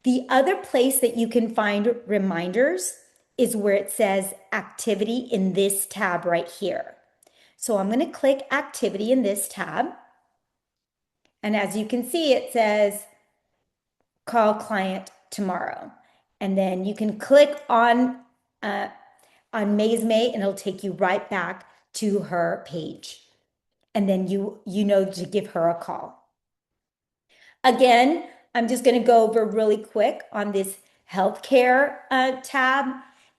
The other place that you can find reminders is where it says activity in this tab right here. So I'm going to click activity in this tab. And as you can see, it says call client tomorrow. And then you can click on May's May and it'll take you right back to her page. And then you know to give her a call. Again, I'm just going to go over really quick on this healthcare tab.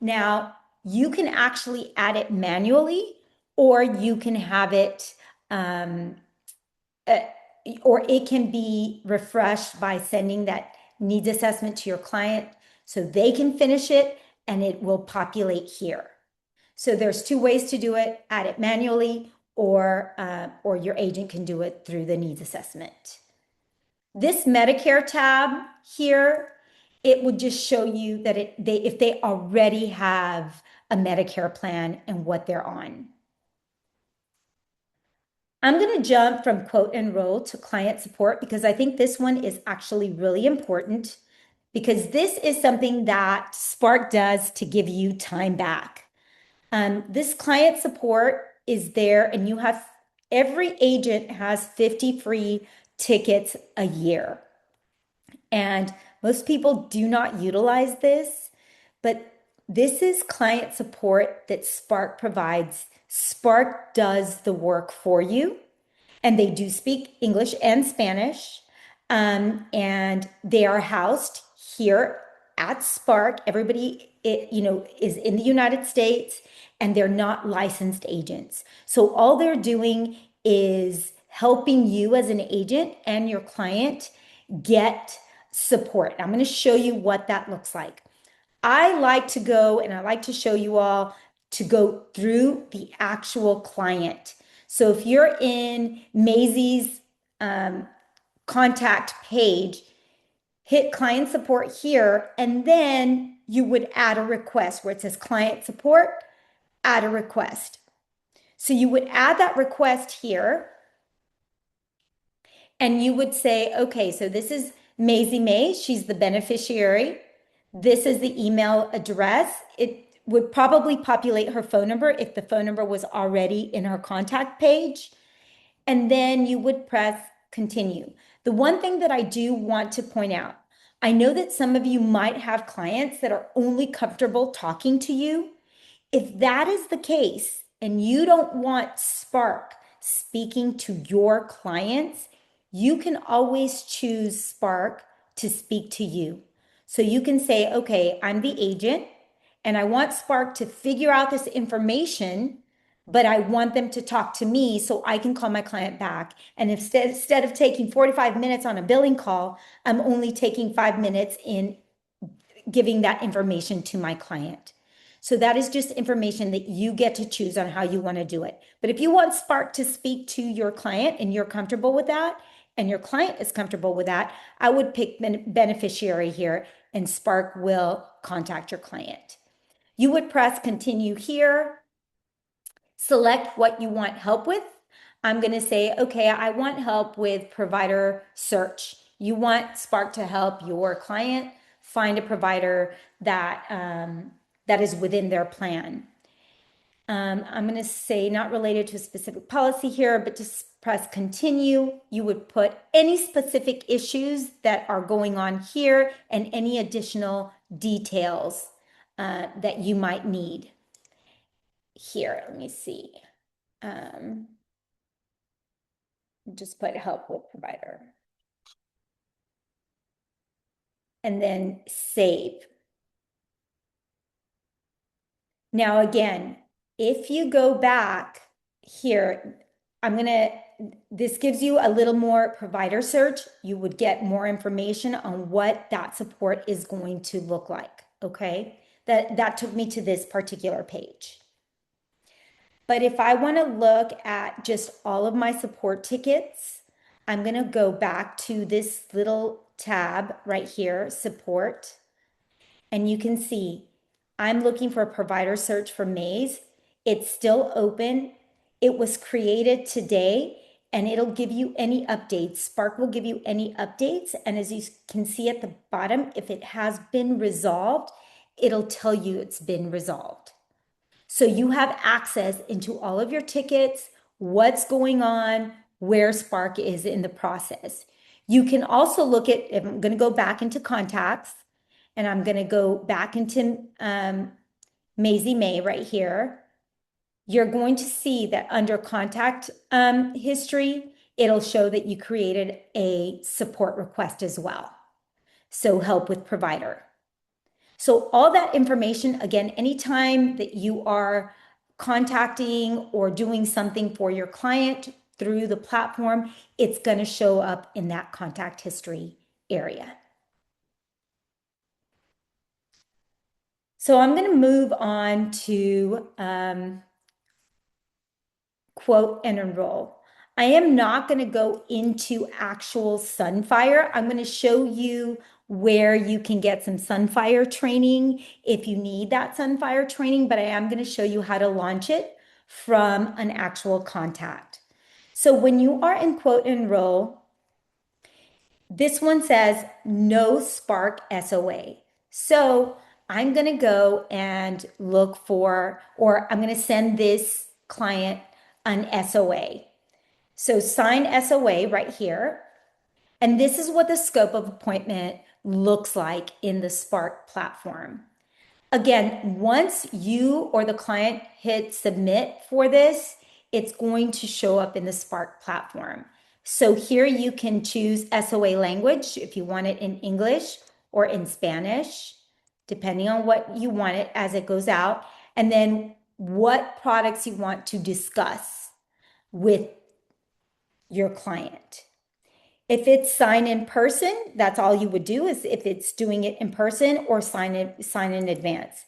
Now, you can actually add it manually, or you can have it, or it can be refreshed by sending that needs assessment to your client so they can finish it and it will populate here. So there's two ways to do it: add it manually, or your agent can do it through the needs assessment. This Medicare tab here, it would just show you that if they already have a Medicare plan and what they're on. I'm going to jump from quote enroll to client support because I think this one is actually really important, because this is something that Spark does to give you time back. This client support is there, and you have, every agent has 50 free tickets a year. And most people do not utilize this, but this is client support that Spark provides. Spark does the work for you, and they do speak English and Spanish. And they are housed here at Spark. Everybody, is in the United States, and they're not licensed agents. So all they're doing is helping you as an agent and your client get support. I'm going to show you what that looks like. I like to go, and I like to show you all to go through the actual client. So if you're in Maisie's contact page, hit client support here, and then you would add a request where it says client support, add a request. So you would add that request here, and you would say, okay, so this is Maisie May, she's the beneficiary. This is the email address. It would probably populate her phone number if the phone number was already in her contact page. And then you would press continue. The one thing that I do want to point out, I know that some of you might have clients that are only comfortable talking to you. If that is the case and you don't want Spark speaking to your clients, you can always choose Spark to speak to you. So you can say, okay, I'm the agent and I want Spark to figure out this information, but I want them to talk to me so I can call my client back. And instead of taking 45 minutes on a billing call, I'm only taking 5 minutes in giving that information to my client. So that is just information that you get to choose on how you want to do it. But if you want Spark to speak to your client and you're comfortable with that, and your client is comfortable with that, I would pick beneficiary here, and Spark will contact your client. You would press continue here, select what you want help with. I'm going to say, okay, I want help with provider search. You want Spark to help your client find a provider that is within their plan. I'm going to say not related to a specific policy here, but just press continue. You would put any specific issues that are going on here and any additional details that you might need. Here, let me see. Just put help with provider. And then save. Now, again, if you go back here, this gives you a little more provider search. You would get more information on what that support is going to look like, okay? That took me to this particular page. But if I want to look at just all of my support tickets, I'm going to go back to this little tab right here, support, and you can see I'm looking for a provider search for Maze. It's still open. It was created today, and it'll give you any updates. Spark will give you any updates. And as you can see at the bottom, if it has been resolved, it'll tell you it's been resolved. So you have access into all of your tickets, what's going on, where Spark is in the process. You can also look at, if I'm going to go back into contacts, and I'm going to go back into Maisie May right here. You're going to see that under contact history, it'll show that you created a support request as well. So help with provider. So all that information, again, anytime that you are contacting or doing something for your client through the platform, it's going to show up in that contact history area. So I'm going to move on to quote and enroll. I am not going to go into actual Sunfire. I'm going to show you where you can get some Sunfire training if you need that Sunfire training, but I am going to show you how to launch it from an actual contact. So when you are in quote and enroll, this one says no Spark SOA. So I'm going to go and look for, or I'm going to send this client an SOA. So sign SOA right here. And this is what the scope of appointment looks like in the Spark platform. Again, once you or the client hit submit for this, it's going to show up in the Spark platform. So here you can choose SOA language if you want it in English or in Spanish, depending on what you want it as it goes out, and then what products you want to discuss with your client. If it's sign in person, that's all you would do is if it's doing it in person or sign in advance.